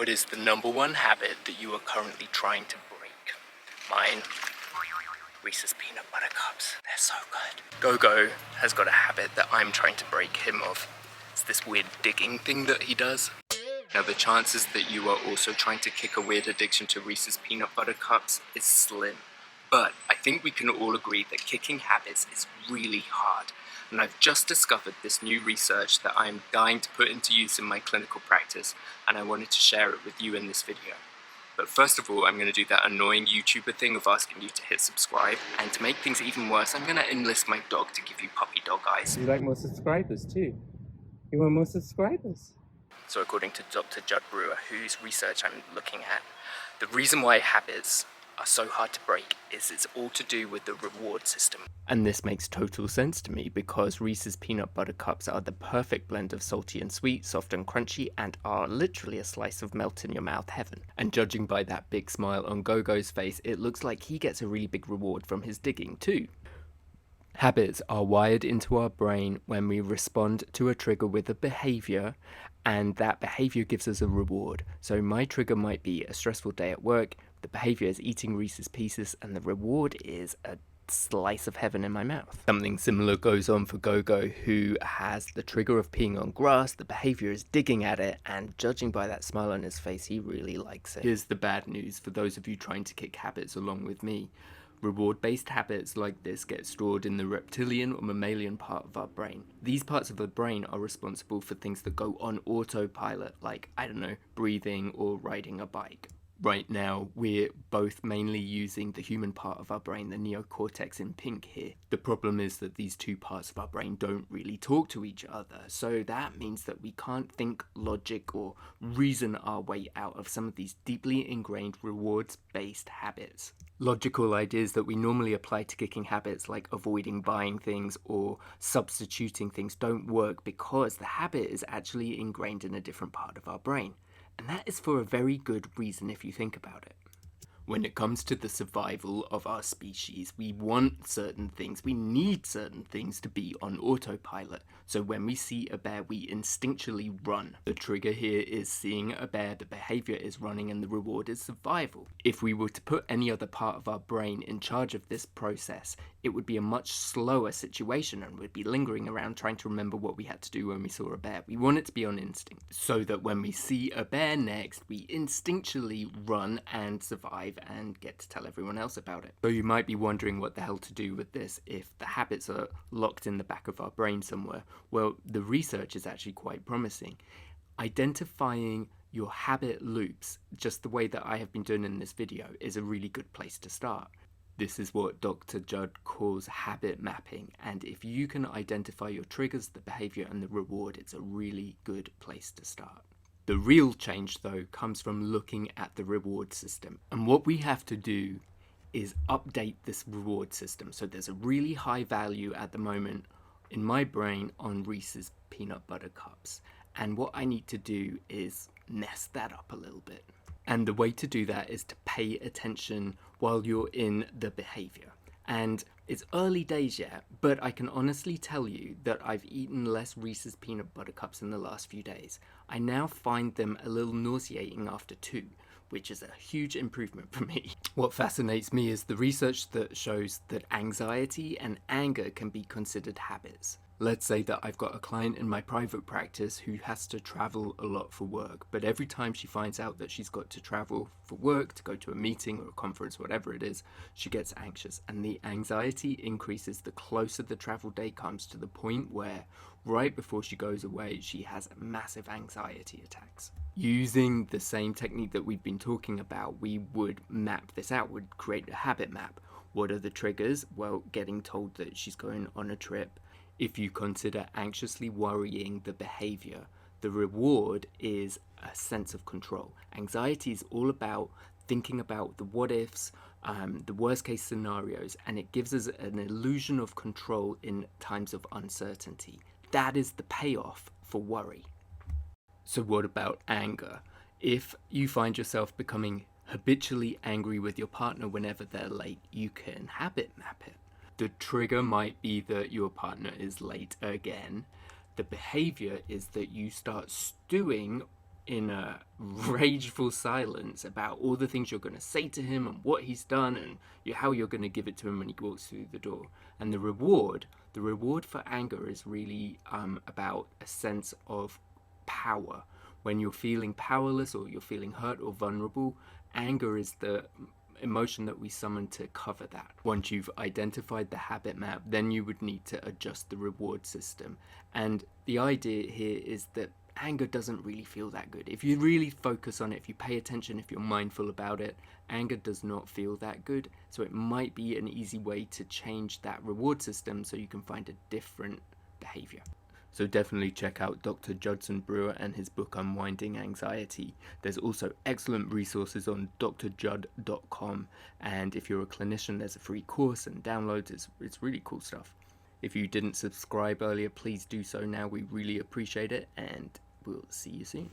What is the number one habit that you are currently trying to break? Mine, Reese's Peanut Butter Cups. They're so good. Gogo has got a habit that I'm trying to break him of. It's this weird digging thing that he does. Now the chances that you are also trying to kick a weird addiction to Reese's Peanut Butter Cups is slim. But I think we can all agree that kicking habits is really hard. And I've just discovered this new research that I am dying to put into use in my clinical practice, and I wanted to share it with you in this video. But first of all, I'm going to do that annoying YouTuber thing of asking you to hit subscribe, and to make things even worse, I'm going to enlist my dog to give you puppy dog eyes. You like more subscribers too? You want more subscribers? So according to Dr. Judd Brewer, whose research I'm looking at, the reason why habits are so hard to break is it's all to do with the reward system. And this makes total sense to me because Reese's Peanut Butter Cups are the perfect blend of salty and sweet, soft and crunchy, and are literally a slice of melt-in-your-mouth heaven. And judging by that big smile on Gogo's face, it looks like he gets a really big reward from his digging too. Habits are wired into our brain when we respond to a trigger with a behavior, and that behavior gives us a reward. So my trigger might be a stressful day at work, the behavior is eating Reese's Pieces, and the reward is a slice of heaven in my mouth. Something similar goes on for Gogo, who has the trigger of peeing on grass, the behavior is digging at it, and judging by that smile on his face, he really likes it. Here's the bad news for those of you trying to kick habits along with me. Reward-based habits like this get stored in the reptilian or mammalian part of our brain. These parts of the brain are responsible for things that go on autopilot, like, I don't know, breathing or riding a bike. Right now, we're both mainly using the human part of our brain, the neocortex in pink here. The problem is that these two parts of our brain don't really talk to each other, so that means that we can't think logic or reason our way out of some of these deeply ingrained rewards-based habits. Logical ideas that we normally apply to kicking habits like avoiding buying things or substituting things don't work because the habit is actually ingrained in a different part of our brain. And that is for a very good reason if you think about it. When it comes to the survival of our species, we want certain things, we need certain things to be on autopilot. So when we see a bear, we instinctually run. The trigger here is seeing a bear, the behavior is running, and the reward is survival. If we were to put any other part of our brain in charge of this process, it would be a much slower situation and we'd be lingering around trying to remember what we had to do when we saw a bear. We want it to be on instinct, so that when we see a bear next, we instinctually run and survive and get to tell everyone else about it. So you might be wondering what the hell to do with this if the habits are locked in the back of our brain somewhere. Well, the research is actually quite promising. Identifying your habit loops, just the way that I have been doing in this video, is a really good place to start. This is what Dr. Judd calls habit mapping, and if you can identify your triggers, the behavior, and the reward, it's a really good place to start. The real change, though, comes from looking at the reward system. And what we have to do is update this reward system. So there's a really high value at the moment in my brain on Reese's Peanut Butter Cups. And what I need to do is mess that up a little bit. And the way to do that is to pay attention while you're in the behavior. And it's early days yet, but I can honestly tell you that I've eaten less Reese's Peanut Butter Cups in the last few days. I now find them a little nauseating after 2, which is a huge improvement for me. What fascinates me is the research that shows that anxiety and anger can be considered habits. Let's say that I've got a client in my private practice who has to travel a lot for work, but every time she finds out that she's got to travel for work, to go to a meeting or a conference, whatever it is, she gets anxious. And the anxiety increases the closer the travel day comes, to the point where right before she goes away, she has massive anxiety attacks. Using the same technique that we've been talking about, we would map this out, would create a habit map. What are the triggers? Well, getting told that she's going on a trip. If you consider anxiously worrying the behavior, the reward is a sense of control. Anxiety is all about thinking about the what ifs, the worst case scenarios, and it gives us an illusion of control in times of uncertainty. That is the payoff for worry. So what about anger? If you find yourself becoming habitually angry with your partner whenever they're late, you can habit map it. The trigger might be that your partner is late again. The behavior is that you start stewing in a rageful silence about all the things you're going to say to him and what he's done and how you're going to give it to him when he walks through the door. And the reward for anger is really about a sense of power. When you're feeling powerless or you're feeling hurt or vulnerable, anger is the emotion that we summon to cover that. Once you've identified the habit map, then you would need to adjust the reward system. And the idea here is that anger doesn't really feel that good. If you really focus on it, if you pay attention, if you're mindful about it, anger does not feel that good. So it might be an easy way to change that reward system so you can find a different behavior. So definitely check out Dr. Judson Brewer and his book Unwinding Anxiety. There's also excellent resources on drjudd.com, and if you're a clinician, there's a free course and downloads. It's really cool stuff. If you didn't subscribe earlier, please do so now. We really appreciate it, and we'll see you soon.